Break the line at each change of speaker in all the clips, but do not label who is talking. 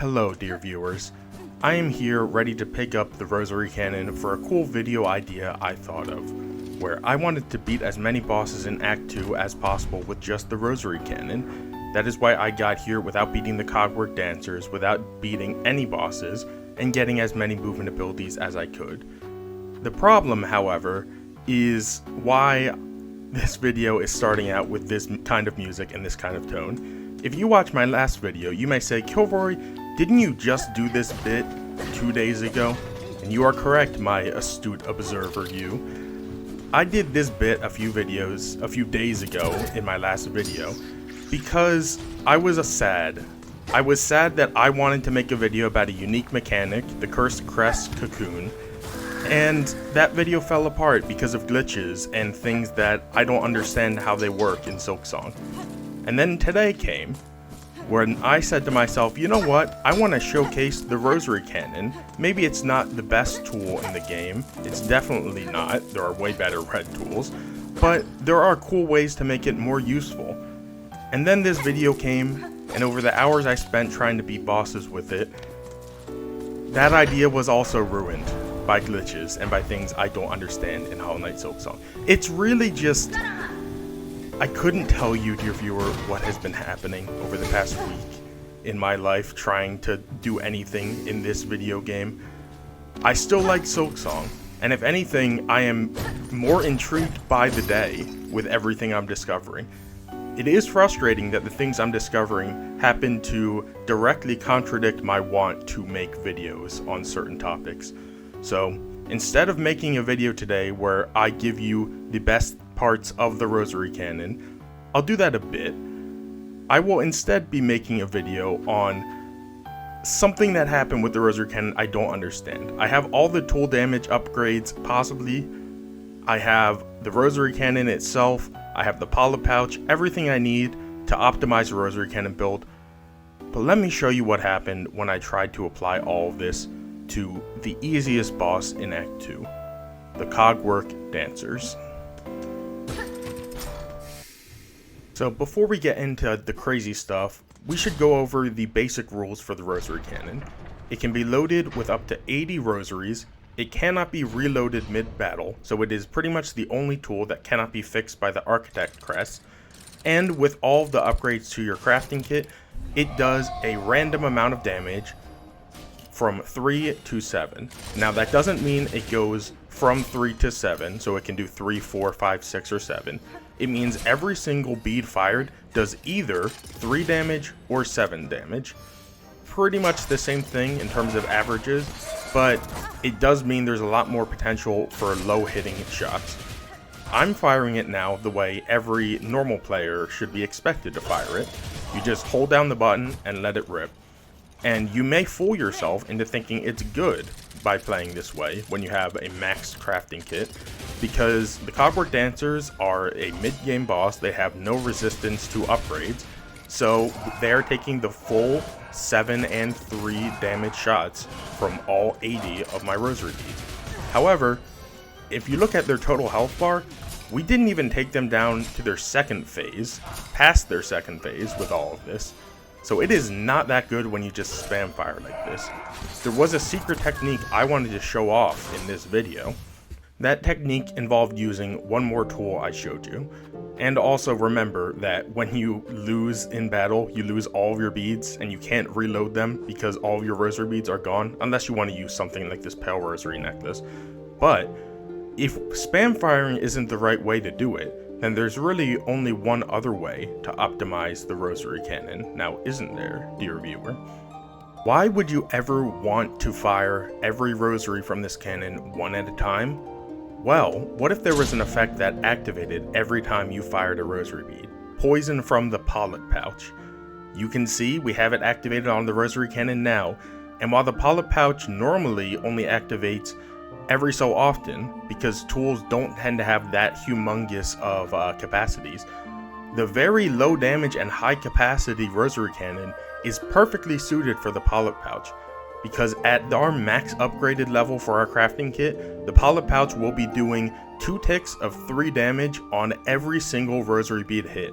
Hello dear viewers, I am here ready to pick up the Rosary Cannon for a cool video idea I thought of, where I wanted to beat as many bosses in Act 2 as possible with just the Rosary Cannon. That is why I got here without beating the cogwork dancers, without beating any bosses, and getting as many movement abilities as I could. The problem, however, is why this video is starting out with this kind of music and this kind of tone. If you watch my last video, you may say, ''ᵇၤᵃⁱ, didn't you just do this bit 2 days ago?'' And you are correct, my astute observer you. I did this bit a few days ago in my last video because I was sad. I was sad that I wanted to make a video about a unique mechanic, the Cursed Crest Cocoon, and that video fell apart because of glitches and things that I don't understand how they work in Silksong. And then today came, when I said to myself, you know what, I want to showcase the Rosary Cannon. Maybe it's not the best tool in the game, it's definitely not, there are way better red tools, but there are cool ways to make it more useful. And then this video came, and over the hours I spent trying to beat bosses with it, that idea was also ruined by glitches and by things I don't understand in Hollow Knight Silksong. It's really just, I couldn't tell you, dear viewer, what has been happening over the past week in my life trying to do anything in this video game. I still like Silksong, and if anything, I am more intrigued by the day with everything I'm discovering. It is frustrating that the things I'm discovering happen to directly contradict my want to make videos on certain topics. So, instead of making a video today where I give you the best parts of the Rosary Cannon, I'll do that a bit. I will instead be making a video on something that happened with the Rosary Cannon I don't understand. I have all the tool damage upgrades, possibly. I have the Rosary Cannon itself, I have the polyp pouch, everything I need to optimize the Rosary Cannon build. But let me show you what happened when I tried to apply all of this to the easiest boss in Act 2, the cogwork dancers. So before we get into the crazy stuff, we should go over the basic rules for the Rosary Cannon. It can be loaded with up to 80 rosaries, it cannot be reloaded mid-battle, so it is pretty much the only tool that cannot be fixed by the Architect Crest, and with all of the upgrades to your crafting kit, it does a random amount of damage from 3 to 7. Now that doesn't mean it goes from 3 to 7, so it can do 3, 4, 5, 6, or 7. It means every single bead fired does either 3 damage or 7 damage. Pretty much the same thing in terms of averages, but it does mean there's a lot more potential for low hitting shots. I'm firing it now the way every normal player should be expected to fire it. You just hold down the button and let it rip. And you may fool yourself into thinking it's good by playing this way when you have a maxed crafting kit, because the cogwork dancers are a mid-game boss. They have no resistance to upgrades, so they're taking the full 7 and 3 damage shots from all 80 of my rosary beads. However, if you look at their total health bar, we didn't even take them down to their second phase, past their second phase with all of this. So it is not that good when you just spam fire like this. There was a secret technique I wanted to show off in this video. That technique involved using one more tool I showed you. And also remember that when you lose in battle, you lose all of your beads and you can't reload them because all of your rosary beads are gone, unless you want to use something like this pale rosary necklace. But if spam firing isn't the right way to do it, then there's really only one other way to optimize the Rosary Cannon, now isn't there, dear viewer? Why would you ever want to fire every rosary from this cannon one at a time? Well, what if there was an effect that activated every time you fired a rosary bead? Poison from the polyp pouch. You can see we have it activated on the Rosary Cannon now, and while the polyp pouch normally only activates every so often, because tools don't tend to have that humongous of capacities, the very low damage and high capacity Rosary Cannon is perfectly suited for the polyp pouch, because at our max upgraded level for our crafting kit, the polyp pouch will be doing 2 ticks of 3 damage on every single rosary bead hit.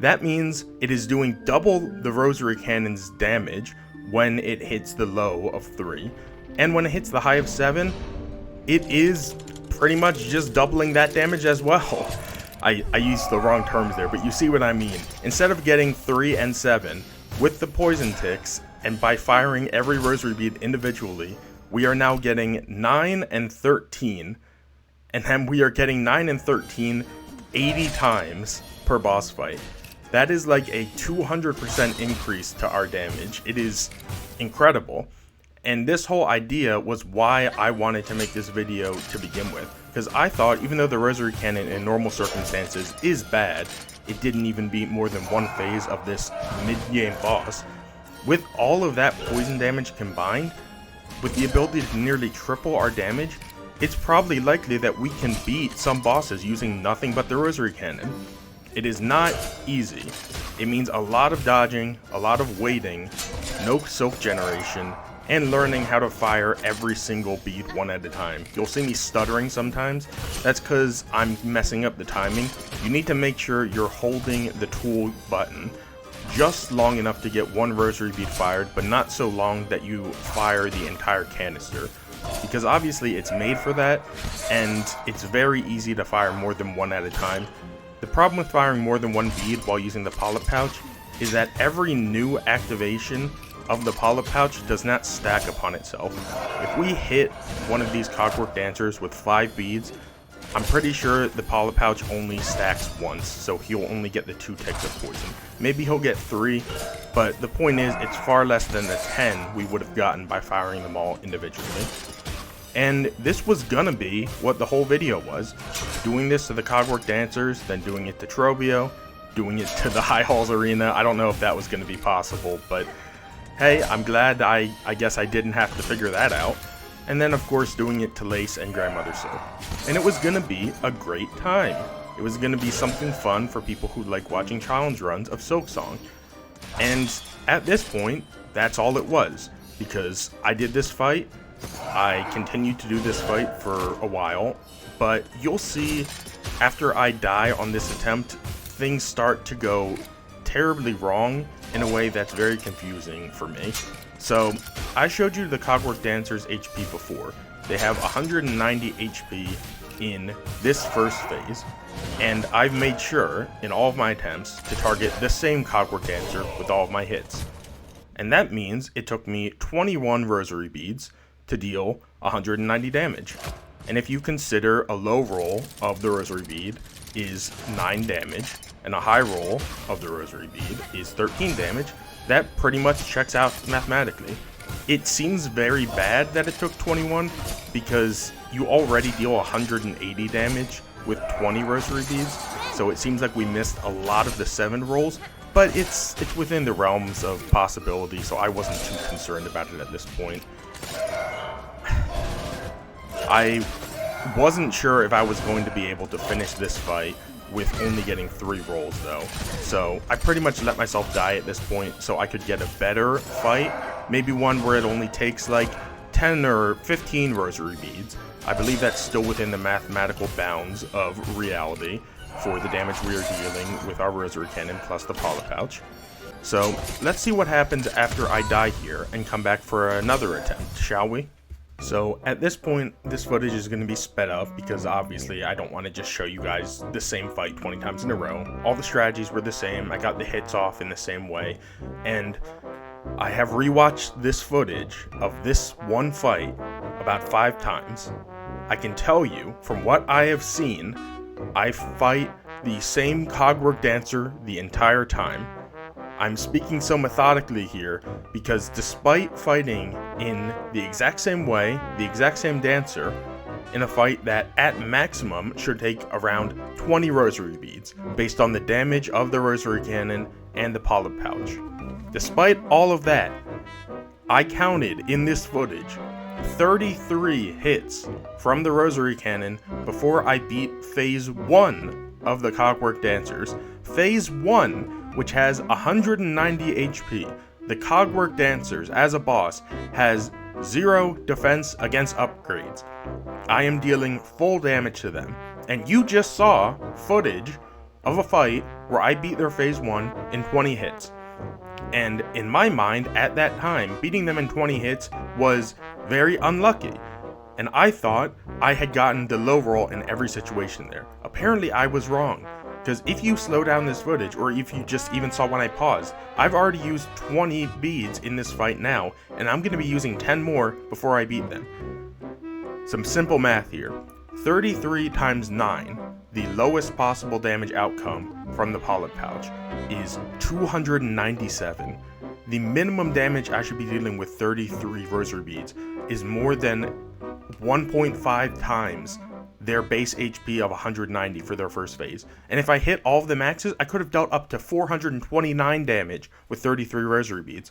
That means it is doing double the Rosary Cannon's damage when it hits the low of 3, and when it hits the high of 7, it is pretty much just doubling that damage as well. I used the wrong terms there, but you see what I mean. Instead of getting 3 and 7 with the poison ticks, and by firing every rosary bead individually, we are now getting 9 and 13, and then we are getting 9 and 13 80 times per boss fight. That is like a 200% increase to our damage. It is incredible. And this whole idea was why I wanted to make this video to begin with. Because I thought, even though the Rosary Cannon in normal circumstances is bad, it didn't even beat more than one phase of this mid-game boss. With all of that poison damage combined, with the ability to nearly triple our damage, it's probably likely that we can beat some bosses using nothing but the Rosary Cannon. It is not easy. It means a lot of dodging, a lot of waiting, no silk generation, and learning how to fire every single bead one at a time. You'll see me stuttering sometimes. That's because I'm messing up the timing. You need to make sure you're holding the tool button just long enough to get one rosary bead fired, but not so long that you fire the entire canister. Because obviously it's made for that, and it's very easy to fire more than one at a time. The problem with firing more than one bead while using the polyp pouch is that every new activation of the polyp pouch does not stack upon itself. If we hit one of these Clockwork Dancers with 5 beads, I'm pretty sure the polyp pouch only stacks once, so he'll only get the 2 ticks of poison. Maybe he'll get 3, but the point is it's far less than the 10 we would have gotten by firing them all individually. And this was gonna be what the whole video was. Doing this to the Clockwork Dancers, then doing it to Trobbio, doing it to the High Halls Arena. I don't know if that was gonna be possible, but hey, I'm glad I guess I didn't have to figure that out. And then of course doing it to Lace and Grandmother Silk. And it was gonna be a great time. It was gonna be something fun for people who like watching challenge runs of Silksong. And at this point, that's all it was. Because I did this fight, I continued to do this fight for a while, but you'll see after I die on this attempt, things start to go terribly wrong in a way that's very confusing for me. So, I showed you the Clockwork Dancers HP before. They have 190 HP in this first phase, and I've made sure, in all of my attempts, to target the same Clockwork Dancer with all of my hits. And that means it took me 21 Rosary Beads to deal 190 damage. And if you consider a low roll of the Rosary Bead is 9 damage, and a high roll of the Rosary Bead is 13 damage, that pretty much checks out mathematically. It seems very bad that it took 21, because you already deal 180 damage with 20 Rosary Beads, so it seems like we missed a lot of the 7 rolls, but it's within the realms of possibility, so I wasn't too concerned about it at this point. I wasn't sure if I was going to be able to finish this fight with only getting 3 rolls though, so I pretty much let myself die at this point so I could get a better fight, maybe one where it only takes like 10 or 15 Rosary Beads. I believe that's still within the mathematical bounds of reality for the damage we are dealing with our Rosary Cannon plus the polyp pouch. So let's see what happens after I die here and come back for another attempt, shall we? So at this point, this footage is going to be sped up because obviously I don't want to just show you guys the same fight 20 times in a row. All the strategies were the same, I got the hits off in the same way, and I have rewatched this footage of this one fight about 5 times. I can tell you, from what I have seen, I fight the same Clockwork Dancer the entire time. I'm speaking so methodically here because despite fighting in the exact same way, the exact same dancer, in a fight that at maximum should take around 20 Rosary Beads based on the damage of the Rosary Cannon and the polyp pouch. Despite all of that, I counted in this footage 33 hits from the Rosary Cannon before I beat Phase 1 of the Clockwork Dancers. Phase 1, which has 190 HP. The Clockwork Dancers, as a boss, has 0 defense against upgrades. I am dealing full damage to them. And you just saw footage of a fight where I beat their Phase 1 in 20 hits. And in my mind, at that time, beating them in 20 hits was very unlucky. And I thought I had gotten the low roll in every situation there. Apparently I was wrong, because if you slow down this footage, or if you just even saw when I paused, I've already used 20 beads in this fight now, and I'm going to be using 10 more before I beat them. Some simple math here. 33 times 9, the lowest possible damage outcome from the polyp pouch, is 297. The minimum damage I should be dealing with 33 rosary beads is more than 1.5 times their base HP of 190 for their first phase. And if I hit all of the maxes, I could have dealt up to 429 damage with 33 rosary beads.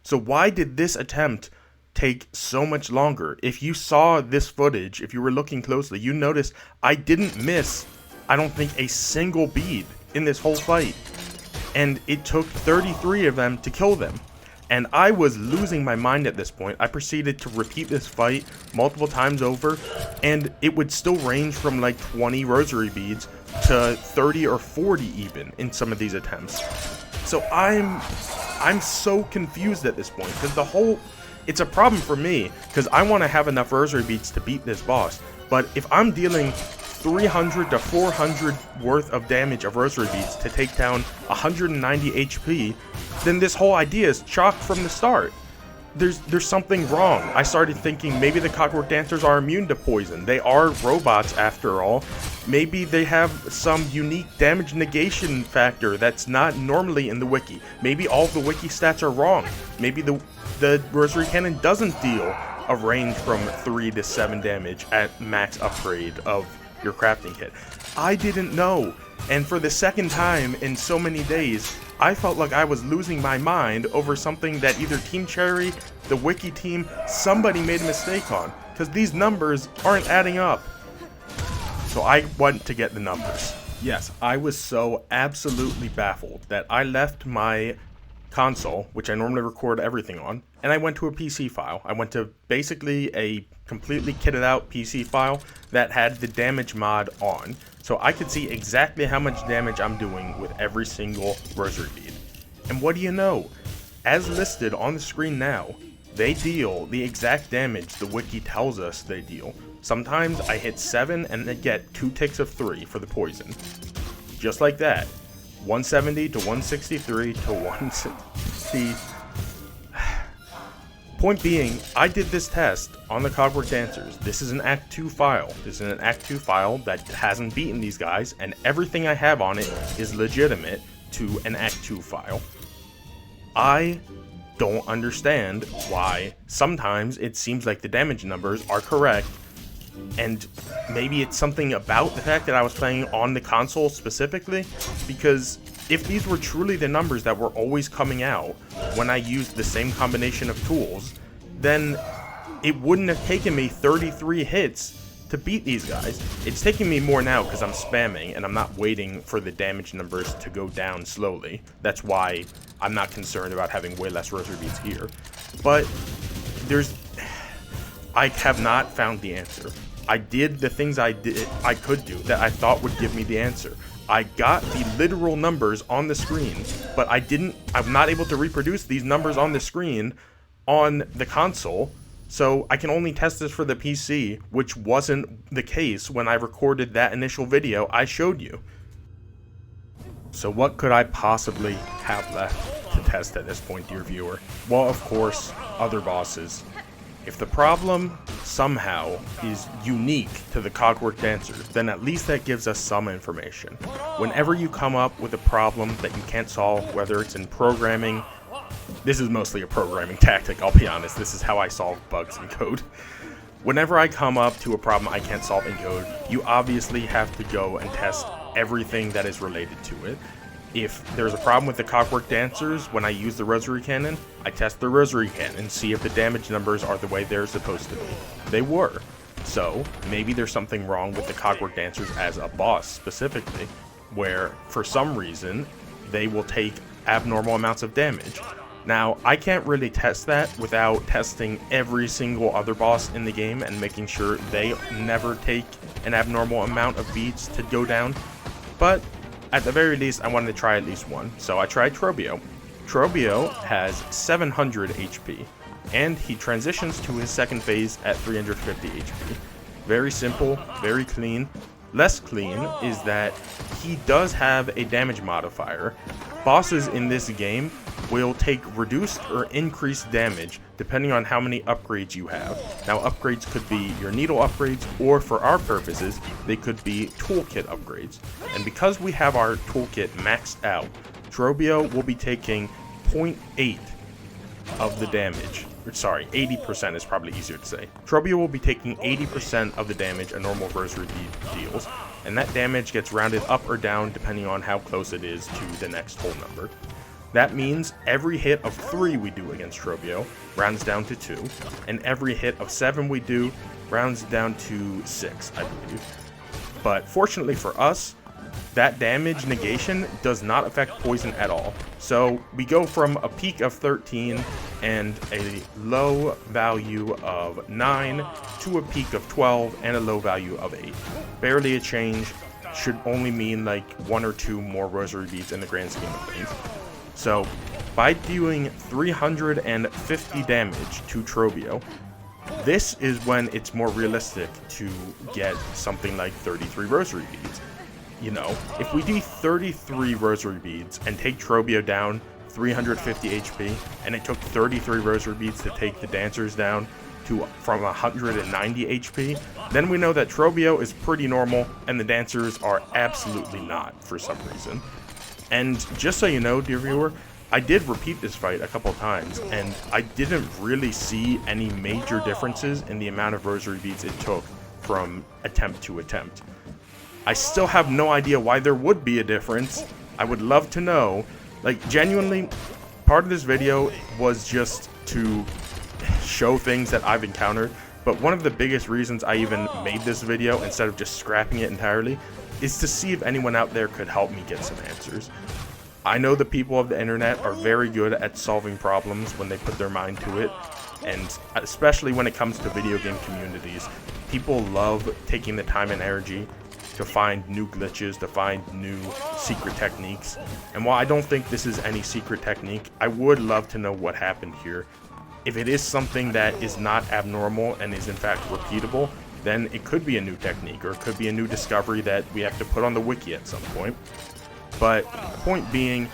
So why did this attempt take so much longer? If you saw this footage, if you were looking closely, you noticed I didn't miss, I don't think, a single bead in this whole fight. And it took 33 of them to kill them. And I was losing my mind at this point. I proceeded to repeat this fight multiple times over, and it would still range from like 20 rosary beads to 30 or 40 even in some of these attempts. So I'm so confused at this point, because it's a problem for me, because I want to have enough rosary beads to beat this boss. But if I'm dealing 300 to 400 worth of damage of rosary beads to take down 190 HP, then this whole idea is chalked from the start. There's something wrong. I started thinking maybe the Clockwork Dancers are immune to poison. They are robots after all. Maybe they have some unique damage negation factor that's not normally in the wiki. Maybe all of the wiki stats are wrong. Maybe the Rosary Cannon doesn't deal a range from 3 to 7 damage at max upgrade of your crafting kit. I didn't know, and for the second time in so many days, I felt like I was losing my mind over something that either Team Cherry, the wiki team, somebody made a mistake on, because these numbers aren't adding up. So I went to get the numbers. Yes, I was so absolutely baffled that I left my console, which I normally record everything on, and I went to a PC file. I went to basically a completely kitted out PC file that had the damage mod on, so I could see exactly how much damage I'm doing with every single rosary bead. And what do you know? As listed on the screen now, they deal the exact damage the wiki tells us they deal. Sometimes I hit 7 and they get 2 ticks of 3 for the poison. Just like that. 170 to 163 to 160. Point being, I did this test on the Clockwork Dancers. This is an Act 2 file. This is an Act 2 file that hasn't beaten these guys, and everything I have on it is legitimate to an Act 2 file. I don't understand why sometimes it seems like the damage numbers are correct, and maybe it's something about the fact that I was playing on the console specifically, because if these were truly the numbers that were always coming out when I used the same combination of tools, then it wouldn't have taken me 33 hits to beat these guys. It's taking me more now because I'm spamming and I'm not waiting for the damage numbers to go down slowly. That's why I'm not concerned about having way less rosary beads here. But I have not found the answer. I did the things I could do that I thought would give me the answer. I got the literal numbers on the screen, but I'm not able to reproduce these numbers on the screen on the console, so I can only test this for the PC, which wasn't the case when I recorded that initial video I showed you. So what could I possibly have left to test at this point, dear viewer? Well, of course, other bosses. If the problem somehow is unique to the Clockwork Dancers, then at least that gives us some information. Whenever you come up with a problem that you can't solve, whether it's in programming, this is mostly a programming tactic, I'll be honest, this is how I solve bugs in code. Whenever I come up to a problem I can't solve in code, you obviously have to go and test everything that is related to it. If there's a problem with the Clockwork Dancers, when I use the Rosary Cannon, I test the Rosary Cannon and see if the damage numbers are the way they're supposed to be. They were. So, maybe there's something wrong with the Clockwork Dancers as a boss, specifically, where, for some reason, they will take abnormal amounts of damage. Now, I can't really test that without testing every single other boss in the game and making sure they never take an abnormal amount of beads to go down, but at the very least, I wanted to try at least one, so I tried Trobbio. Trobbio has 700 HP, and he transitions to his second phase at 350 HP. Very simple, very clean. Less clean is that he does have a damage modifier. Bosses in this game will take reduced or increased damage depending on how many upgrades you have. Now, upgrades could be your needle upgrades, or for our purposes, they could be toolkit upgrades. And because we have our toolkit maxed out, Trobbio will be taking 0.8 of the damage. Sorry, 80% is probably easier to say. Trobbio will be taking 80% of the damage a normal Rosary bead deals, and that damage gets rounded up or down depending on how close it is to the next whole number. That means every hit of 3 we do against Trobbio rounds down to 2, and every hit of 7 we do rounds down to 6, I believe. But fortunately for us, that damage negation does not affect poison at all. So we go from a peak of 13 and a low value of 9 to a peak of 12 and a low value of 8. Barely a change, should only mean like 1 or 2 more Rosary beads in the grand scheme of things. So by doing 350 damage to Trobbio, this is when it's more realistic to get something like 33 Rosary beads. You know, if we do 33 Rosary beads and take Trobbio down 350 HP, and it took 33 Rosary beads to take the dancers down from 190 HP, then we know that Trobbio is pretty normal and the dancers are absolutely not for some reason. And just so you know, dear viewer, I did repeat this fight a couple times, and I didn't really see any major differences in the amount of Rosary beads it took from attempt to attempt. I still have no idea why there would be a difference. I would love to know. Like, genuinely, part of this video was just to show things that I've encountered, but one of the biggest reasons I even made this video instead of just scrapping it entirely is to see if anyone out there could help me get some answers. I know the people of the internet are very good at solving problems when they put their mind to it, and especially when it comes to video game communities, people love taking the time and energy to find new glitches, to find new secret techniques. And while I don't think this is any secret technique, I would love to know what happened here. If it is something that is not abnormal and is in fact repeatable, then it could be a new technique, or it could be a new discovery that we have to put on the wiki at some point. But the point being,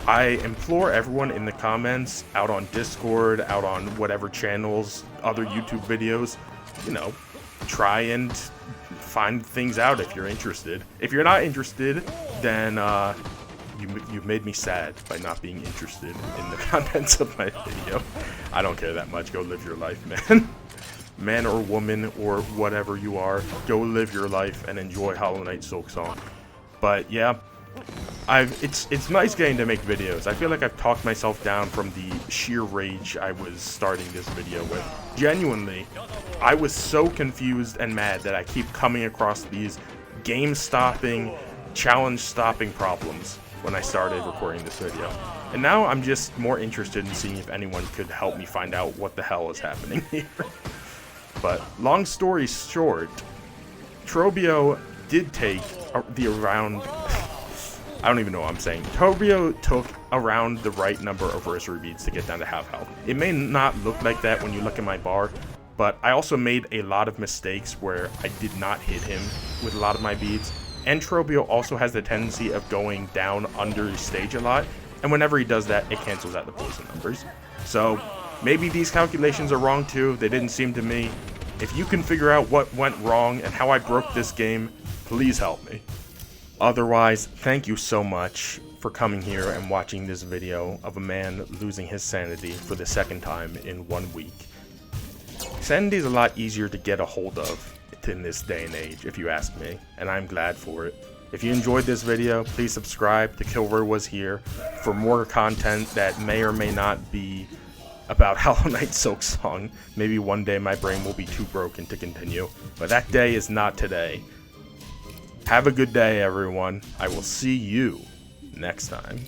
I implore everyone in the comments, out on Discord, out on whatever channels, other YouTube videos, you know, try and find things out if you're interested. If you're not interested, then you've made me sad by not being interested in the contents of my video. I don't care that much. Go live your life, man. Man or woman or whatever you are, go live your life and enjoy Hollow Knight Silksong. But yeah, it's nice getting to make videos. I feel like I've talked myself down from the sheer rage I was starting this video with. Genuinely, I was so confused and mad that I keep coming across these game-stopping, challenge-stopping problems when I started recording this video. And now I'm just more interested in seeing if anyone could help me find out what the hell is happening here. But long story short, Trobbio did take around... I don't even know what I'm saying. Trobbio took around the right number of Rosary beads to get down to half health. It may not look like that when you look at my bar, but I also made a lot of mistakes where I did not hit him with a lot of my beads. And Trobbio also has the tendency of going down under stage a lot, and whenever he does that, it cancels out the poison numbers. So maybe these calculations are wrong too. They didn't seem to me. If you can figure out what went wrong and how I broke this game, please help me. Otherwise, thank you so much for coming here and watching this video of a man losing his sanity for the second time in 1 week. Sanity is a lot easier to get a hold of in this day and age, if you ask me, and I'm glad for it. If you enjoyed this video, please subscribe to ᵇၤ Was Here for more content that may or may not be about Hollow Knight Silksong. Maybe one day my brain will be too broken to continue, but that day is not today. Have a good day, everyone. I will see you next time.